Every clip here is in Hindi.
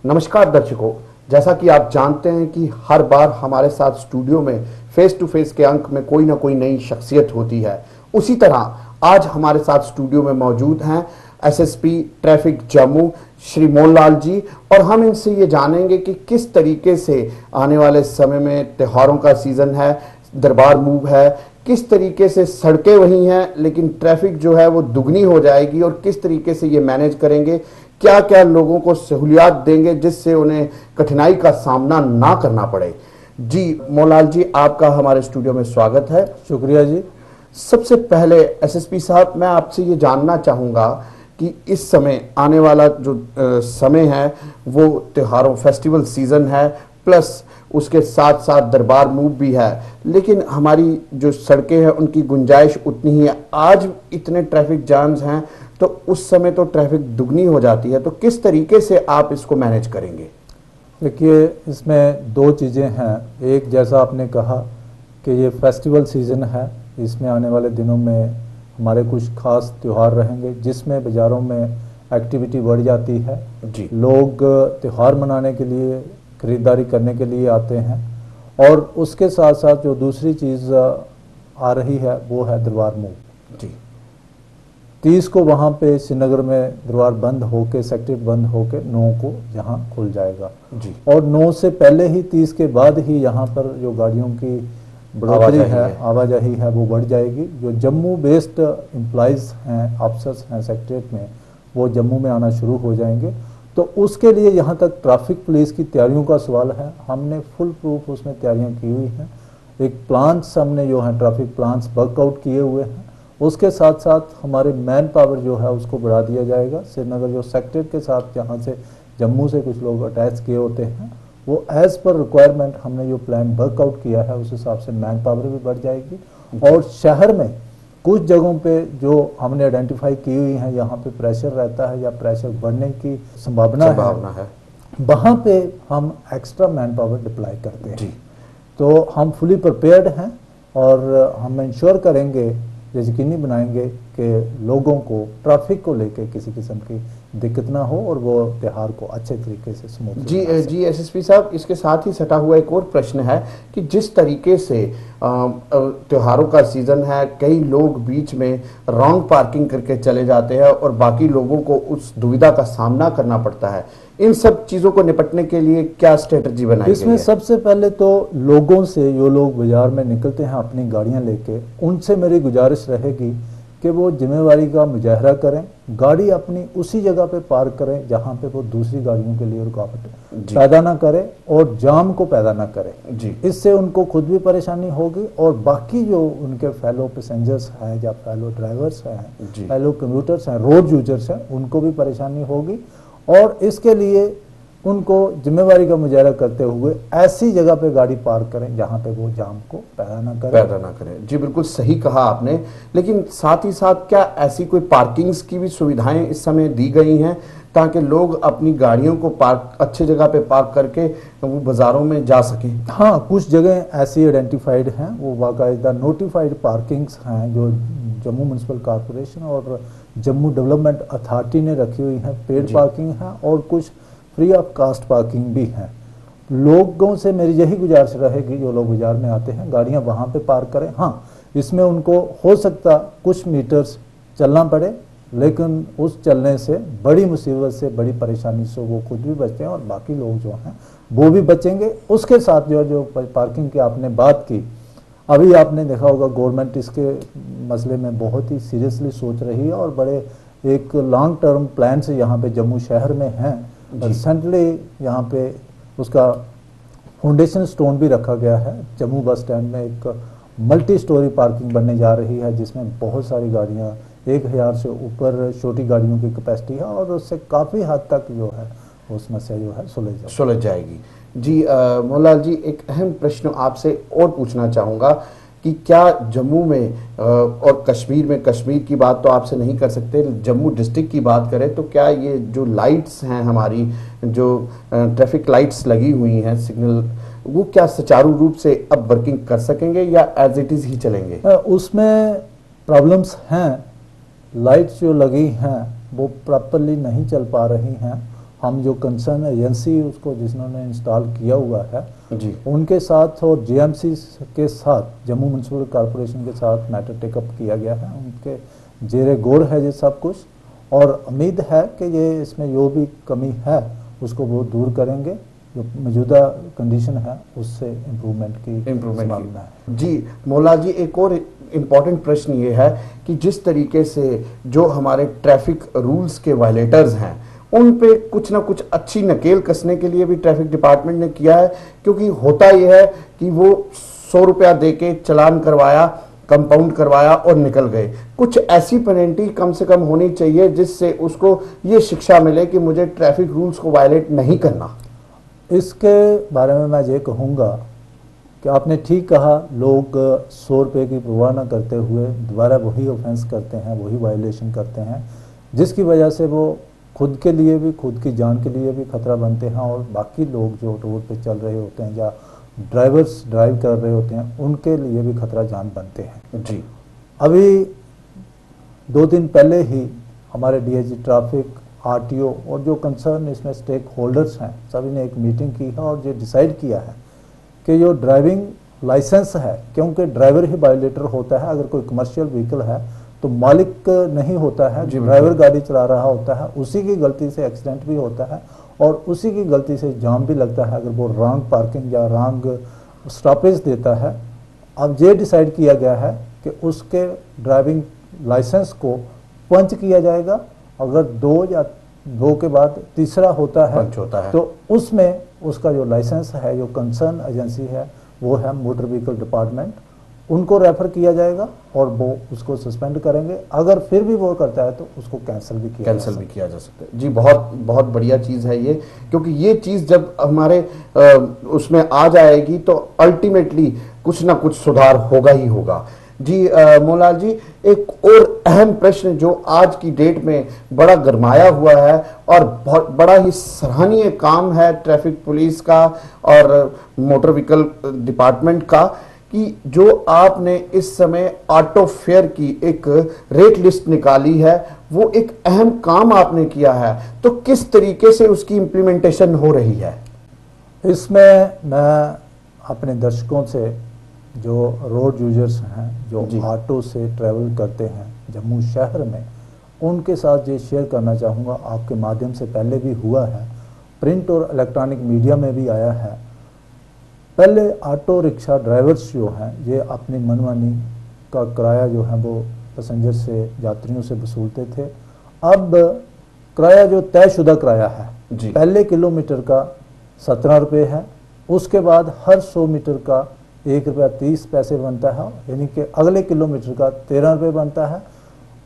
नमस्कार दर्शकों, जैसा कि आप जानते हैं कि हर बार हमारे साथ स्टूडियो में फेस टू फेस के अंक में कोई ना कोई नई शख्सियत होती है। उसी तरह आज हमारे साथ स्टूडियो में मौजूद हैं एसएसपी ट्रैफिक जम्मू श्री मोहनलाल जी, और हम इनसे ये जानेंगे कि किस तरीके से आने वाले समय में त्योहारों का सीज़न है, दरबार मूव है, किस तरीके से सड़कें वही हैं लेकिन ट्रैफिक जो है वो दुगनी हो जाएगी, और किस तरीके से ये मैनेज करेंगे, क्या क्या लोगों को सहूलियात देंगे जिससे उन्हें कठिनाई का सामना ना करना पड़े। जी मोहनलाल जी, आपका हमारे स्टूडियो में स्वागत है। शुक्रिया जी। सबसे पहले एसएसपी साहब, मैं आपसे ये जानना चाहूँगा कि इस समय आने वाला जो समय है वो त्योहारों फेस्टिवल सीज़न है, प्लस उसके साथ साथ दरबार मूव भी है, लेकिन हमारी जो सड़कें हैं उनकी गुंजाइश उतनी ही है। आज इतने ट्रैफिक जाम्स हैं तो उस समय तो ट्रैफिक दुगनी हो जाती है, तो किस तरीके से आप इसको मैनेज करेंगे? देखिए, इसमें दो चीज़ें हैं। एक, जैसा आपने कहा कि ये फेस्टिवल सीज़न है, इसमें आने वाले दिनों में हमारे कुछ खास त्यौहार रहेंगे जिसमें बाज़ारों में एक्टिविटी बढ़ जाती है जी। लोग त्यौहार मनाने के लिए, ख़रीदारी करने के लिए आते हैं। और उसके साथ साथ जो दूसरी चीज़ आ रही है वो है दरबार मूव। जी। 30 को वहाँ पे श्रीनगर में दरबार बंद होके, सेक्रेटरीट बंद होके 9 को यहाँ खुल जाएगा जी। और 9 से पहले ही, 30 के बाद ही यहाँ पर जो गाड़ियों की बढ़ोतरी है, आवाजाही है, वो बढ़ जाएगी। जो जम्मू बेस्ड एम्प्लॉइज़ हैं, अफसर्स हैं सेक्रेटरीट में, वो जम्मू में आना शुरू हो जाएंगे। तो उसके लिए यहाँ तक ट्रैफिक पुलिस की तैयारियों का सवाल है। हमने फुल प्रूफ उसमें तैयारियाँ की हुई हैं। एक प्लान्स हमने जो हैं ट्रैफिक प्लान्स वर्कआउट किए हुए हैं। उसके साथ साथ हमारे मैन पावर जो है उसको बढ़ा दिया जाएगा। श्रीनगर जो सेक्रेटरीट के साथ जहाँ से जम्मू से कुछ लोग अटैच किए होते हैं, वो एज़ पर रिक्वायरमेंट हमने जो प्लान वर्कआउट किया है उस हिसाब से मैन पावर भी बढ़ जाएगी। और शहर में कुछ जगहों पे जो हमने आइडेंटिफाई की हुई हैं, यहाँ पे प्रेशर रहता है या प्रेशर बढ़ने की संभावना है, वहाँ पे हम एक्स्ट्रा मैन पावर डिप्लॉय करते हैं जी। तो हम फुली प्रिपेयर्ड हैं और हम इंश्योर करेंगे, यकीनी बनाएंगे कि लोगों को ट्रैफिक को लेकर किसी किस्म की दिक्कत ना हो और वो त्योहार को अच्छे तरीके से स्मूथ। जी एसएसपी साहब, इसके साथ ही सटा हुआ एक और प्रश्न है कि जिस तरीके से त्योहारों का सीज़न है, कई लोग बीच में रॉन्ग पार्किंग करके चले जाते हैं और बाकी लोगों को उस दुविधा का सामना करना पड़ता है। इन सब चीज़ों को निपटने के लिए क्या स्ट्रेटजी बनाई गई है? इसमें सबसे पहले तो लोगों से, जो लोग बाजार में निकलते हैं अपनी गाड़ियां लेके, उनसे मेरी गुजारिश रहेगी कि वो जिम्मेवारी का मुजाहरा करें, गाड़ी अपनी उसी जगह पे पार्क करें जहां पे वो दूसरी गाड़ियों के लिए रुकावट पैदा ना करें और जाम को पैदा ना करें जी। इससे उनको खुद भी परेशानी होगी और बाकी जो उनके फेलो पैसेंजर्स हैं या फेलो ड्राइवर्स हैं, फेलो कम्यूटर्स हैं, रोड यूजर्स हैं, उनको भी परेशानी होगी। और इसके लिए उनको जिम्मेवारी का मुजाहरा करते हुए ऐसी जगह पे गाड़ी पार्क करें जहां पे वो जाम को पैदा ना करें। जी बिल्कुल सही कहा आपने। लेकिन साथ ही साथ क्या ऐसी कोई पार्किंग्स की भी सुविधाएं इस समय दी गई हैं ताकि लोग अपनी गाड़ियों को अच्छी जगह पे पार्क करके वो बाजारों में जा सकें? हाँ, कुछ जगह ऐसी आइडेंटिफाइड हैं, वो बाकायदा नोटिफाइड पार्किंग्स हैं जो जम्मू म्यूनसिपल कॉरपोरेशन और जम्मू डेवलपमेंट अथॉरिटी ने रखी हुई हैं। पेड पार्किंग है और कुछ फ्री ऑफ कास्ट पार्किंग भी है। लोगों से मेरी यही गुजारिश रहेगी, जो लोग बाजार में आते हैं गाड़ियां वहां पे पार्क करें। हाँ, इसमें उनको हो सकता कुछ मीटर्स चलना पड़े, लेकिन उस चलने से बड़ी मुसीबत से, बड़ी परेशानी से वो खुद भी बचते हैं और बाकी लोग जो हैं वो भी बचेंगे। उसके साथ जो पार्किंग की आपने बात की, अभी आपने देखा होगा गवर्नमेंट इसके मसले में बहुत ही सीरियसली सोच रही है और बड़े एक लॉन्ग टर्म प्लान से यहाँ पे जम्मू शहर में हैं। रिसेंटली यहाँ पे उसका फाउंडेशन स्टोन भी रखा गया है। जम्मू बस स्टैंड में एक मल्टी स्टोरी पार्किंग बनने जा रही है जिसमें बहुत सारी गाड़ियाँ, 1000 से ऊपर छोटी गाड़ियों की कैपेसिटी है और उससे काफ़ी हद तक जो है वो समस्या जो है सुलझ जाएगी। जी मोहनलाल जी, एक अहम प्रश्न आपसे और पूछना चाहूँगा कि क्या जम्मू में और कश्मीर में, कश्मीर की बात तो आपसे नहीं कर सकते, जम्मू डिस्ट्रिक्ट की बात करें तो क्या ये जो लाइट्स हैं हमारी, जो ट्रैफिक लाइट्स लगी हुई हैं सिग्नल, वो क्या सुचारू रूप से अब वर्किंग कर सकेंगे या एज इट इज़ ही चलेंगे? उसमें प्रॉब्लम्स हैं। लाइट्स जो लगी हैं वो प्रॉपरली नहीं चल पा रही हैं हम जो कंसर्न एजेंसी उसको जिन्होंने इंस्टॉल किया हुआ है जी, उनके साथ और जीएमसी के साथ, जम्मू म्यूनसिपल कॉरपोरेशन के साथ मैटर टेकअप किया गया है। उनके जेरे गौर है ये सब कुछ, और उम्मीद है कि ये इसमें जो भी कमी है उसको वो दूर करेंगे। जो मौजूदा कंडीशन है उससे इम्प्रूवमेंट की संभावना है। जी मौला जी, एक और इम्पॉर्टेंट प्रश्न ये है कि जिस तरीके से जो हमारे ट्रैफिक रूल्स के वायलेटर्स हैं उन पे कुछ ना कुछ अच्छी नकेल कसने के लिए भी ट्रैफिक डिपार्टमेंट ने किया है, क्योंकि होता यह है कि वो 100 रुपया दे के चलान करवाया, कंपाउंड करवाया और निकल गए। कुछ ऐसी पेनल्टी कम से कम होनी चाहिए जिससे उसको ये शिक्षा मिले कि मुझे ट्रैफिक रूल्स को वायलेट नहीं करना। इसके बारे में मैं ये कहूँगा कि आपने ठीक कहा, लोग 100 रुपये की परवाह न करते हुए दोबारा वही ऑफेंस करते हैं, वही वायलेशन करते हैं, जिसकी वजह से वो खुद के लिए भी, खुद की जान के लिए भी खतरा बनते हैं, और बाकी लोग जो रोड पे चल रहे होते हैं या ड्राइवर्स ड्राइव कर रहे होते हैं उनके लिए भी खतरा जान बनते हैं। जी, अभी 2 दिन पहले ही हमारे डीआईजी ट्रैफिक, आरटीओ और जो कंसर्न इसमें स्टेक होल्डर्स हैं सभी ने एक मीटिंग की है और ये डिसाइड किया है कि जो ड्राइविंग लाइसेंस है, क्योंकि ड्राइवर ही वायलेटर होता है, अगर कोई कमर्शियल व्हीकल है तो मालिक नहीं होता है, ड्राइवर गाड़ी चला रहा होता है, उसी की गलती से एक्सीडेंट भी होता है और उसी की गलती से जाम भी लगता है अगर वो रॉन्ग पार्किंग या रॉन्ग स्टॉपेज देता है। अब ये डिसाइड किया गया है कि उसके ड्राइविंग लाइसेंस को पंच किया जाएगा, अगर 2 या 2 के बाद तीसरा होता है तो उसमें उसका जो लाइसेंस है, जो कंसर्न एजेंसी है वो है मोटर व्हीकल डिपार्टमेंट, उनको रेफर किया जाएगा और वो उसको सस्पेंड करेंगे। अगर फिर भी वो करता है तो उसको कैंसिल भी किया जा सकता है। जी, बहुत बहुत बढ़िया चीज़ है ये, क्योंकि ये चीज़ जब हमारे उसमें आ जाएगी तो अल्टीमेटली कुछ ना कुछ सुधार होगा ही होगा। जी मौला जी, एक और अहम प्रश्न जो आज की डेट में बड़ा गरमाया हुआ है और बहुत बड़ा ही सराहनीय काम है ट्रैफिक पुलिस का और मोटर व्हीकल डिपार्टमेंट का, कि जो आपने इस समय ऑटो फेयर की एक रेट लिस्ट निकाली है, वो एक अहम काम आपने किया है, तो किस तरीके से उसकी इम्प्लीमेंटेशन हो रही है? इसमें मैं अपने दर्शकों से, जो रोड यूजर्स हैं, जो ऑटो से ट्रैवल करते हैं जम्मू शहर में, उनके साथ ये शेयर करना चाहूँगा। आपके माध्यम से पहले भी हुआ है, प्रिंट और इलेक्ट्रॉनिक मीडिया में भी आया है। पहले ऑटो रिक्शा ड्राइवर्स जो हैं ये अपनी मनमानी का किराया जो है वो पैसेंजर से, यात्रियों से वसूलते थे। अब किराया जो तयशुदा किराया है, पहले किलोमीटर का 17 रुपये है, उसके बाद हर 100 मीटर का 1 रुपया 30 पैसे बनता है, यानी कि अगले किलोमीटर का 13 रुपये बनता है।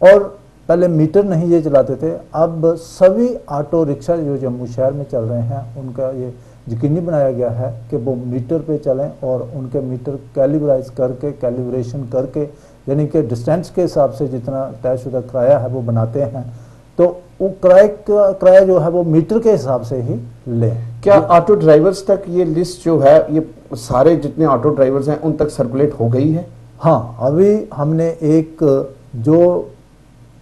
और पहले मीटर नहीं ये चलाते थे, अब सभी ऑटो रिक्शा जो जम्मू शहर में चल रहे हैं उनका ये यकीनी बनाया गया है कि वो मीटर पे चलें और उनके मीटर कैलिब्राइज करके, कैलिब्रेशन करके, यानी कि डिस्टेंस के हिसाब से जितना तयशुदा किराया है वो बनाते हैं, तो वो किराया जो है वो मीटर के हिसाब से ही लें। क्या ऑटो ड्राइवर्स तक ये लिस्ट जो है, ये सारे जितने ऑटो ड्राइवर्स हैं उन तक सर्कुलेट हो गई है? हाँ, अभी हमने एक जो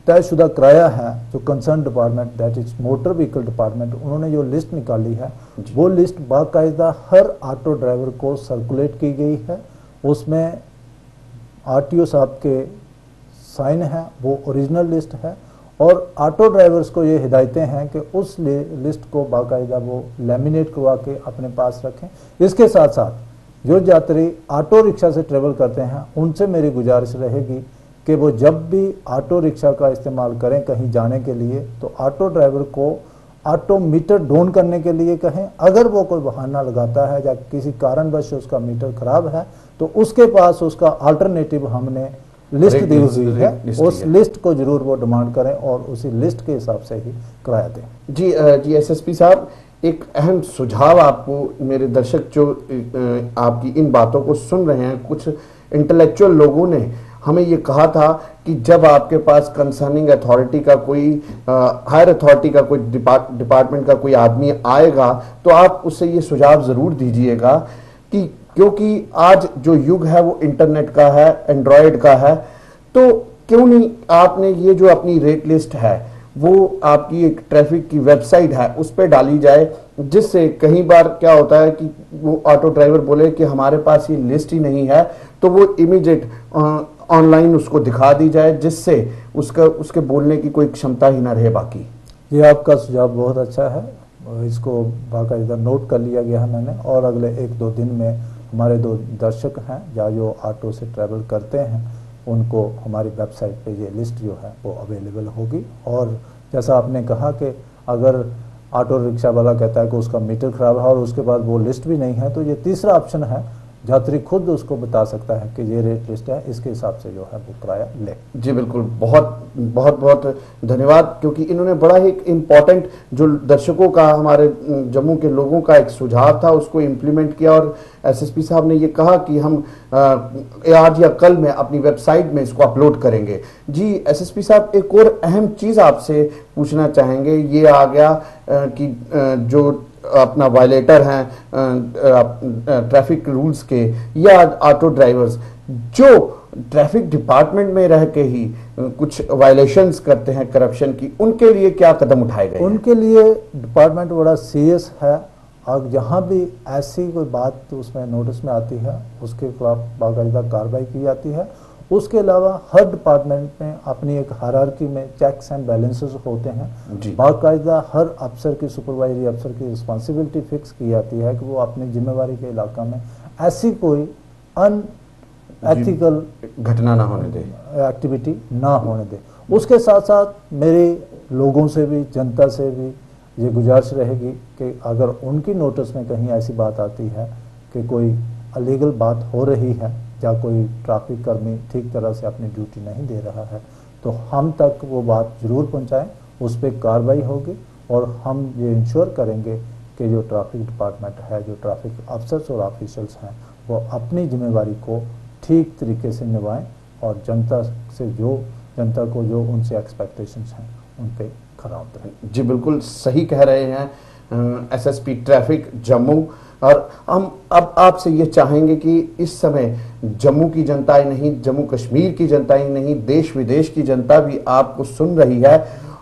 तयशुदा किराया है, जो concern department, that is motor vehicle department, उन्होंने जो लिस्ट निकाली है वो लिस्ट बाकायदा हर ऑटो ड्राइवर को सर्कुलेट की गई है। उसमें आरटीओ साहब के साइन है, वो ओरिजिनल लिस्ट है, और ऑटो ड्राइवर्स को ये हिदायतें हैं कि उस लिस्ट को बाकायदा वो लैमिनेट करवा के अपने पास रखें। इसके साथ साथ जो यात्री ऑटो रिक्शा से ट्रेवल करते हैं उनसे मेरी गुजारिश रहेगी कि वो जब भी ऑटो रिक्शा का इस्तेमाल करें कहीं जाने के लिए, तो ऑटो ड्राइवर को ऑटो मीटर डाउन करने के लिए कहें। अगर वो कोई बहाना लगाता है या किसी कारणवश उसका मीटर खराब है तो उसके पास उसका अल्टरनेटिव हमने लिस्ट दी हुई है, उस लिस्ट को जरूर वो डिमांड करें और उसी लिस्ट के हिसाब से ही किराया दें। जी एसएसपी साहब, एक अहम सुझाव आपको, मेरे दर्शक जो आपकी इन बातों को सुन रहे हैं, कुछ इंटेलेक्चुअल लोगों ने हमें ये कहा था कि जब आपके पास कंसर्निंग अथॉरिटी का कोई हायर अथॉरिटी का कोई डिपार्टमेंट का कोई आदमी आएगा तो आप उससे ये सुझाव ज़रूर दीजिएगा कि क्योंकि आज जो युग है वो इंटरनेट का है, एंड्रॉयड का है, तो क्यों नहीं आपने ये जो अपनी रेट लिस्ट है वो आपकी एक ट्रैफिक की वेबसाइट है उस पर डाली जाए, जिससे कई बार क्या होता है कि वो ऑटो ड्राइवर बोले कि हमारे पास ये लिस्ट ही नहीं है, तो वो इमीडिएट ऑनलाइन उसको दिखा दी जाए, जिससे उसके बोलने की कोई क्षमता ही ना रहे बाकी। ये आपका सुझाव बहुत अच्छा है, इसको बाकायदा नोट कर लिया गया है मैंने, और अगले 1-2 दिन में हमारे 2 दर्शक हैं या जो ऑटो से ट्रैवल करते हैं उनको हमारी वेबसाइट पे ये लिस्ट जो है वो अवेलेबल होगी। और जैसा आपने कहा कि अगर ऑटो रिक्शा वाला कहता है कि उसका मीटर खराब है और उसके बाद वो लिस्ट भी नहीं है, तो ये तीसरा ऑप्शन है, यात्री खुद उसको बता सकता है कि ये रेट लिस्ट है, इसके हिसाब से जो है वो किराया ले। जी बिल्कुल, बहुत बहुत बहुत धन्यवाद, क्योंकि इन्होंने बड़ा ही इम्पोर्टेंट जो दर्शकों का, हमारे जम्मू के लोगों का एक सुझाव था उसको इम्प्लीमेंट किया। और एसएसपी साहब ने ये कहा कि हम आज या कल में अपनी वेबसाइट में इसको अपलोड करेंगे। जी एसएसपी साहब, एक और अहम चीज़ आपसे पूछना चाहेंगे, ये आ गया कि जो अपना वायलेटर हैं ट्रैफिक रूल्स के या ऑटो ड्राइवर्स जो ट्रैफिक डिपार्टमेंट में रह के ही कुछ वायलेशंस करते हैं करप्शन की, उनके लिए क्या कदम उठाए गए? उनके लिए डिपार्टमेंट बड़ा सीरियस है। और जहाँ भी ऐसी कोई बात तो उसमें नोटिस में आती है उसके खिलाफ बाकायदा कार्रवाई की जाती है। उसके अलावा हर डिपार्टमेंट में अपनी एक हायरार्की में चेक्स एंड बैलेंसेस होते हैं। बाकायदा हर अफसर की, सुपरवाइजरी अफसर की रिस्पॉन्सिबिलिटी फिक्स की जाती है कि वो अपनी जिम्मेवारी के इलाका में ऐसी कोई अनएथिकल घटना ना होने दे, एक्टिविटी ना होने दे। उसके साथ साथ मेरे लोगों से भी, जनता से भी ये गुजारिश रहेगी कि अगर उनकी नोटिस में कहीं ऐसी बात आती है कि कोई अलीगल बात हो रही है या कोई ट्रैफिक कर्मी ठीक तरह से अपनी ड्यूटी नहीं दे रहा है, तो हम तक वो बात जरूर पहुंचाएं, उस पर कार्रवाई होगी। और हम ये इंश्योर करेंगे कि जो ट्रैफिक डिपार्टमेंट है, जो ट्रैफिक अफसर्स और ऑफिशियल्स हैं, वो अपनी जिम्मेवारी को ठीक तरीके से निभाएं और जनता को जो उनसे एक्सपेक्टेशंस हैं उन पर खरा उतरें। जी बिल्कुल सही कह रहे हैं एसएसपी ट्रैफिक जम्मू। और हम अब आपसे ये चाहेंगे कि इस समय जम्मू की जनता ही नहीं, जम्मू कश्मीर की जनता ही नहीं, देश विदेश की जनता भी आपको सुन रही है।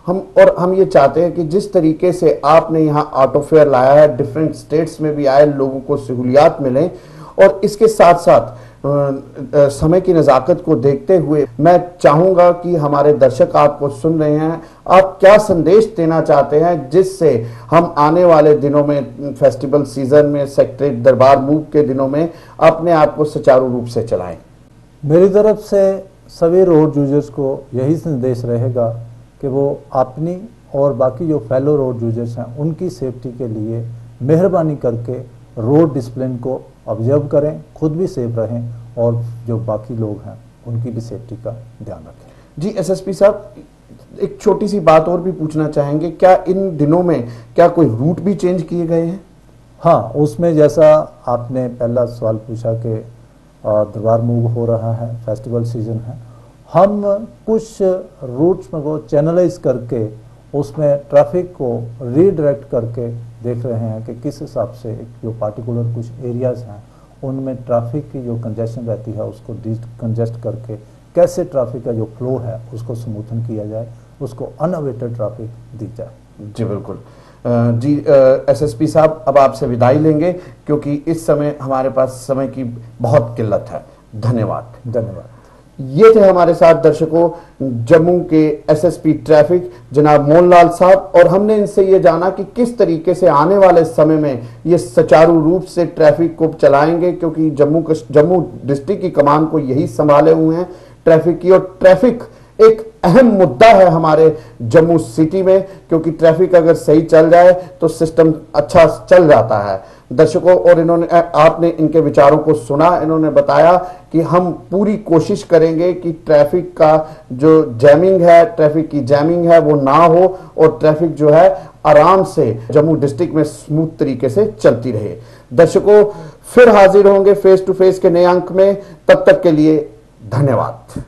हम ये चाहते हैं कि जिस तरीके से आपने यहाँ ऑटो फेयर लाया है, डिफरेंट स्टेट्स में भी आए लोगों को सहूलियात मिलें, और इसके साथ साथ समय की नज़ाकत को देखते हुए मैं चाहूँगा कि हमारे दर्शक आपको सुन रहे हैं, आप क्या संदेश देना चाहते हैं जिससे हम आने वाले दिनों में, फेस्टिवल सीजन में, सेक्रेटरीट दरबार मूव के दिनों में अपने आप को सुचारू रूप से चलाएं? मेरी तरफ से सभी रोड यूजर्स को यही संदेश रहेगा कि वो अपनी और बाकी जो फेलो रोड यूजर्स हैं उनकी सेफ्टी के लिए मेहरबानी करके रोड डिसिप्लिन को ऑब्जर्व करें, खुद भी सेफ रहें और जो बाकी लोग हैं उनकी भी सेफ्टी का ध्यान रखें। जी एसएसपी साहब, एक छोटी सी बात और भी पूछना चाहेंगे, क्या इन दिनों में क्या कोई रूट भी चेंज किए गए हैं? हाँ, उसमें जैसा आपने पहला सवाल पूछा कि दरबार मूव हो रहा है, फेस्टिवल सीजन है, हम कुछ रूट्स में को चैनलाइज करके उसमें ट्रैफिक को रीडायरेक्ट करके देख रहे हैं कि किस हिसाब से जो पार्टिकुलर कुछ एरियाज़ हैं उनमें ट्रैफिक की जो कंजेशन रहती है उसको डिकंजेस्ट करके कैसे ट्रैफिक का जो फ्लो है उसको स्मूथन किया जाए, उसको अनअवेटेड ट्रैफिक दी जाए। जी बिल्कुल। जी एसएसपी साहब, अब आपसे विदाई लेंगे क्योंकि इस समय हमारे पास समय की बहुत किल्लत है। धन्यवाद। धन्यवाद। ये थे हमारे साथ दर्शकों जम्मू के एसएसपी ट्रैफिक जनाब मोहनलाल साहब, और हमने इनसे ये जाना कि किस तरीके से आने वाले समय में ये सुचारू रूप से ट्रैफिक को चलाएंगे, क्योंकि जम्मू डिस्ट्रिक्ट की कमान को यही संभाले हुए हैं ट्रैफिक की। और ट्रैफिक एक अहम मुद्दा है हमारे जम्मू सिटी में, क्योंकि ट्रैफिक अगर सही चल जाए तो सिस्टम अच्छा चल जाता है। दर्शकों, और इन्होंने, आपने इनके विचारों को सुना, इन्होंने बताया कि हम पूरी कोशिश करेंगे कि ट्रैफिक का जो जैमिंग है, ट्रैफिक की जैमिंग है वो ना हो, और ट्रैफिक जो है आराम से जम्मू डिस्ट्रिक्ट में स्मूथ तरीके से चलती रहे। दर्शकों, फिर हाजिर होंगे फेस टू फेस के नए अंक में, तब तक के लिए धन्यवाद।